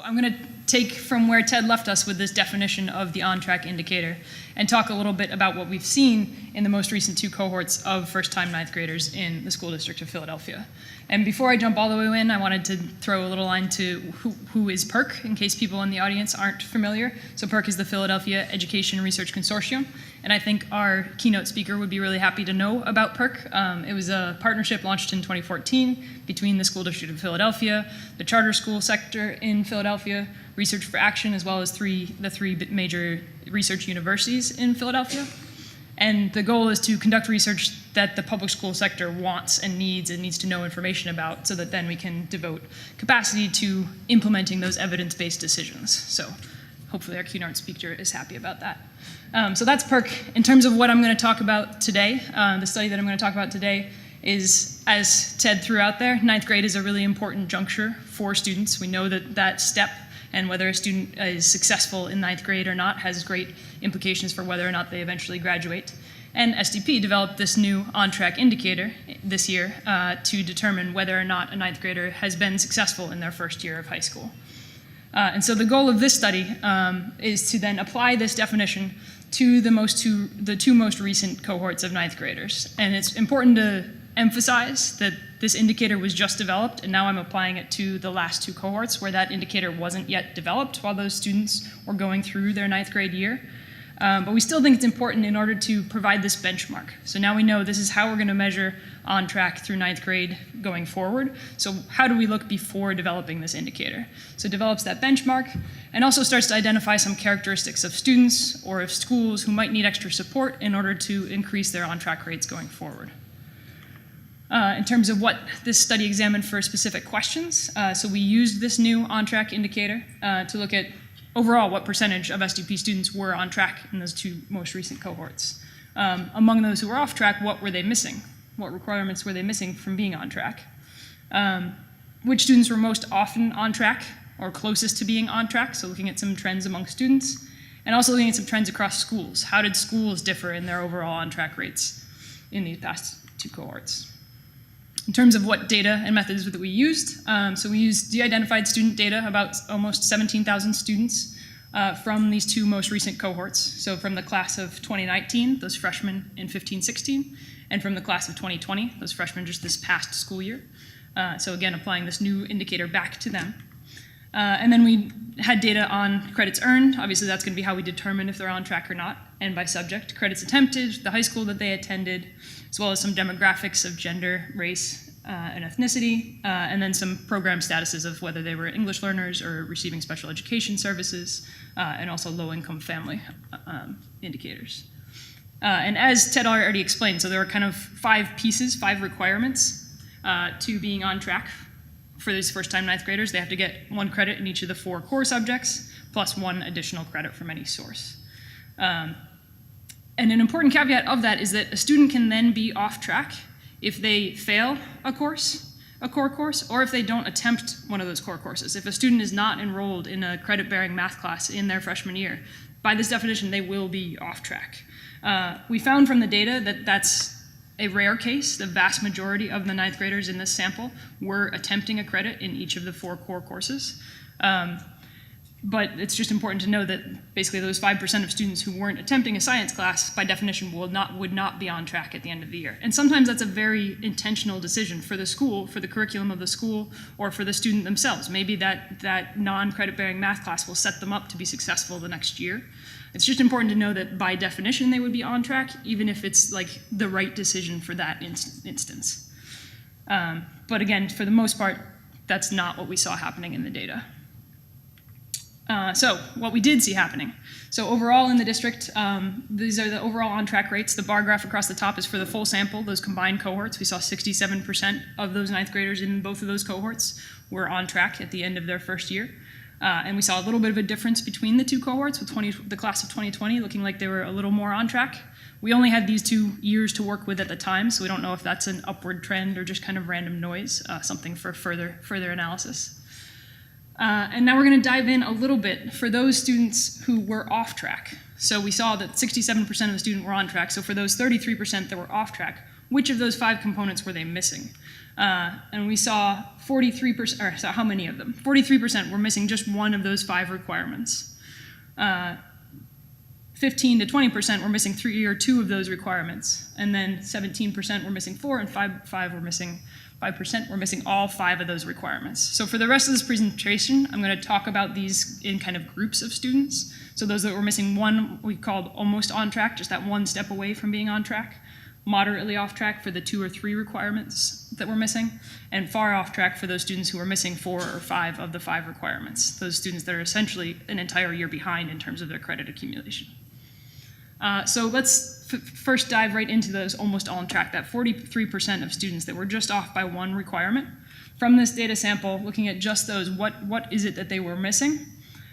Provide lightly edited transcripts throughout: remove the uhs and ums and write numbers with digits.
I'm going to take from where Ted left us with this definition of the on-track indicator and talk a little bit about what we've seen in the most recent two cohorts of first-time ninth graders in the school district of Philadelphia. And before I jump all the way in, I wanted to throw a little line to who is PERC, in case people in the audience aren't familiar. So PERC is the Philadelphia Education Research Consortium, and I think our keynote speaker would be really happy to know about PERC. It was a partnership launched in 2014 between the School District of Philadelphia, the charter school sector in Philadelphia, Research for Action, as well as the three major research universities in Philadelphia. And the goal is to conduct research that the public school sector wants and needs to know information about, so that then we can devote capacity to implementing those evidence-based decisions. So hopefully our keynote speaker is happy about that. So that's PERC. In terms of what I'm going to talk about today, the study that I'm going to talk about today is, as Ted threw out there, ninth grade is a really important juncture for students. We know that that step and whether a student is successful in ninth grade or not has great implications for whether or not they eventually graduate. And SDP developed this new on-track indicator this year to determine whether or not a ninth grader has been successful in their first year of high school. And so the goal of this study is to then apply this definition to the two most recent cohorts of ninth graders. And it's important to emphasize that this indicator was just developed, and now I'm applying it to the last two cohorts where that indicator wasn't yet developed while those students were going through their ninth grade year. But we still think it's important in order to provide this benchmark. So now we know this is how we're going to measure on track through ninth grade going forward. So how do we look before developing this indicator? So it develops that benchmark and also starts to identify some characteristics of students or of schools who might need extra support in order to increase their on-track rates going forward. In terms of what this study examined for specific questions, so we used this new on-track indicator to look at overall what percentage of SDP students were on track in those two most recent cohorts. Among those who were off track, what were they missing? What requirements were they missing from being on track? Which students were most often on track or closest to being on track, so looking at some trends among students, and also looking at some trends across schools. How did schools differ in their overall on-track rates in these past two cohorts? In terms of what data and methods that we used, so we used de-identified student data, about almost 17,000 students from these two most recent cohorts. So from the class of 2019, those freshmen in 15-16, and from the class of 2020, those freshmen just this past school year. So again, applying this new indicator back to them. And then we had data on credits earned. Obviously, that's going to be how we determine if they're on track or not, and by subject. Credits attempted, the high school that they attended, as well as some demographics of gender, race, and ethnicity, and then some program statuses of whether they were English learners or receiving special education services, and also low-income family indicators. And as Ted already explained, so there were kind of five requirements to being on track for these first-time ninth graders. They have to get 1 credit in each of the 4 core subjects, plus 1 additional credit from any source. And an important caveat of that is that a student can then be off track if they fail a core course, or if they don't attempt one of those core courses. If a student is not enrolled in a credit-bearing math class in their freshman year, by this definition, they will be off track. We found from the data that that's a rare case. The vast majority of the ninth graders in this sample were attempting a credit in each of the 4 core courses. But it's just important to know that basically those 5% of students who weren't attempting a science class, by definition, would not be on track at the end of the year. And sometimes that's a very intentional decision for the school, for the curriculum of the school, or for the student themselves. Maybe that non-credit-bearing math class will set them up to be successful the next year. It's just important to know that by definition they would be on track, even if it's like the right decision for that instance. But again, for the most part, that's not what we saw happening in the data. So what we did see happening. So overall in the district, these are the overall on-track rates. The bar graph across the top is for the full sample, those combined cohorts. We saw 67% of those ninth graders in both of those cohorts were on track at the end of their first year. And we saw a little bit of a difference between the two cohorts, with the class of 2020 looking like they were a little more on track. We only had these 2 years to work with at the time, so we don't know if that's an upward trend or just kind of random noise, something for further analysis. And now we're going to dive in a little bit for those students who were off track. So we saw that 67% of the students were on track. So for those 33% that were off track, which of those 5 components were they missing? And we saw 43%, or so how many of them? 43% were missing just one of those 5 requirements. 15 to 20% were missing 3 or 2 of those requirements. And then 17% were missing 4, and 5% were missing all 5 of those requirements. So for the rest of this presentation, I'm going to talk about these in kind of groups of students. So those that were missing 1, we called almost on track, just that 1 step away from being on track. Moderately off track for the 2 or 3 requirements that were missing, and far off track for those students who were missing 4 or 5 of the 5 requirements, those students that are essentially an entire year behind in terms of their credit accumulation. So let's first dive right into those almost all on track, that 43% of students that were just off by 1 requirement. From this data sample, looking at just those, what is it that they were missing?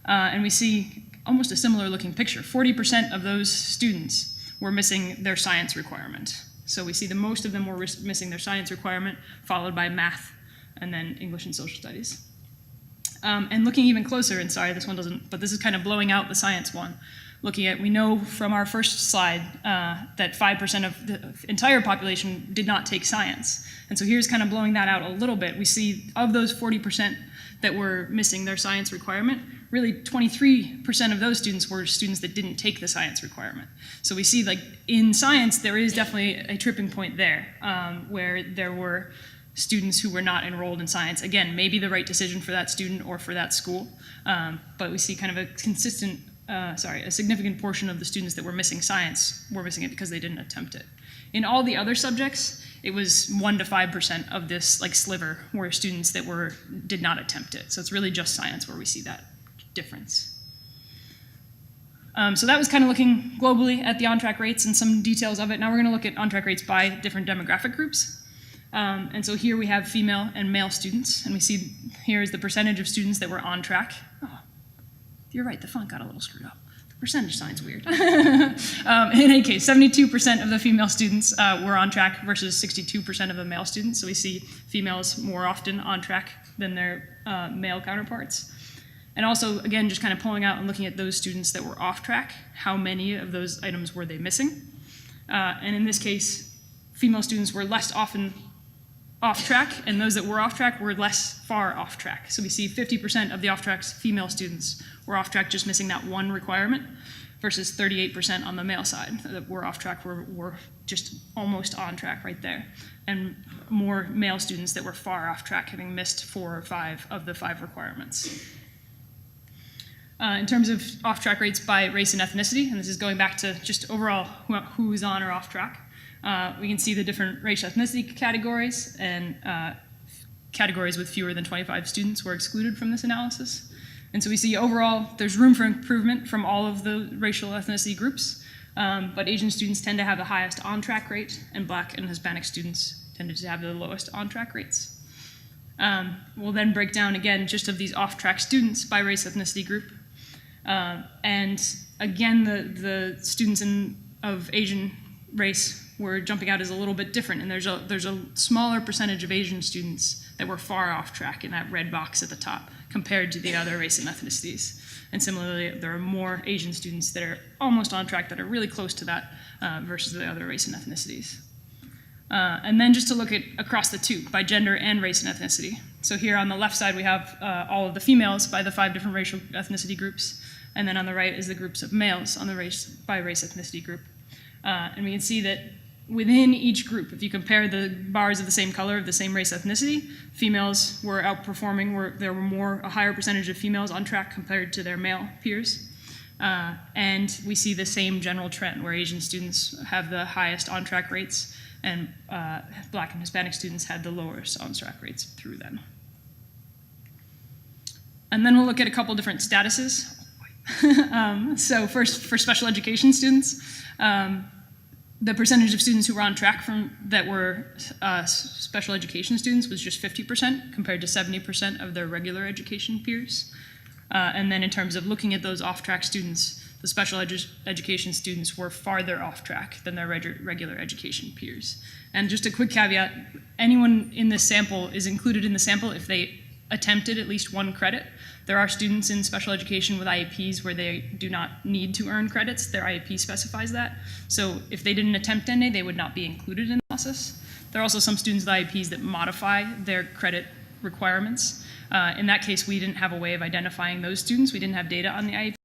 And we see almost a similar looking picture. 40% of those students were missing their science requirement. So we see the most of them were missing their science requirement, followed by math, and then English and social studies. And looking even closer, and sorry, this one doesn't, but this is kind of blowing out the science one. Looking at, we know from our first slide that 5% of the entire population did not take science. And so here's kind of blowing that out a little bit. We see of those 40% that were missing their science requirement, really 23% of those students were students that didn't take the science requirement. So we see, like, in science, there is definitely a tripping point there, where there were students who were not enrolled in science. Again, maybe the right decision for that student or for that school, but we see kind of a consistent, a significant portion of the students that were missing science were missing it because they didn't attempt it. In all the other subjects, it was 1 to 5% of this, like, sliver were students that did not attempt it. So it's really just science where we see that difference. So that was kind of looking globally at the on-track rates and some details of it. Now we're going to look at on-track rates by different demographic groups. And so here we have female and male students, and we see here is the percentage of students that were on track. Oh, you're right, the font got a little screwed up. The percentage sign's weird. In any case, 72% of the female students were on track versus 62% of the male students. So we see females more often on track than their male counterparts. And also, again, just kind of pulling out and looking at those students that were off track, how many of those items were they missing? And in this case, female students were less often off track, and those that were off track were less far off track. So we see 50% of the off track female students were off track, just missing that 1 requirement, versus 38% on the male side that were off track, were just almost on track right there. And more male students that were far off track, having missed 4 or 5 of the 5 requirements. In terms of off-track rates by race and ethnicity, and this is going back to just overall who's on or off track, we can see the different race ethnicity categories, and categories with fewer than 25 students were excluded from this analysis. And so we see overall there's room for improvement from all of the racial ethnicity groups, but Asian students tend to have the highest on-track rate, and Black and Hispanic students tended to have the lowest on-track rates. We'll then break down again just of these off-track students by race ethnicity group. And again, the students of Asian race were jumping out as a little bit different, and there's a smaller percentage of Asian students that were far off track in that red box at the top compared to the other race and ethnicities. And similarly, there are more Asian students that are almost on track, that are really close to that versus the other race and ethnicities. And then just to look at across the two, by gender and race and ethnicity. So here on the left side, we have all of the females by the 5 different racial ethnicity groups. And then on the right is the groups of males on the by race ethnicity group. And we can see that within each group, if you compare the bars of the same color of the same race ethnicity, females were outperforming, there were a higher percentage of females on track compared to their male peers. And we see the same general trend where Asian students have the highest on-track rates, and Black and Hispanic students had the lowest on-track rates through them. And then we'll look at a couple different statuses. So first, for special education students, the percentage of students who were on track that were special education students was just 50% compared to 70% of their regular education peers. And then in terms of looking at those off-track students, the special education students were farther off track than their regular education peers. And just a quick caveat, anyone in this sample is included in the sample if they attempted at least one credit. There are students in special education with IEPs where they do not need to earn credits. Their IEP specifies that. So if they didn't attempt NA, they would not be included in the process. There are also some students with IEPs that modify their credit requirements. In that case, we didn't have a way of identifying those students. We didn't have data on the IEP,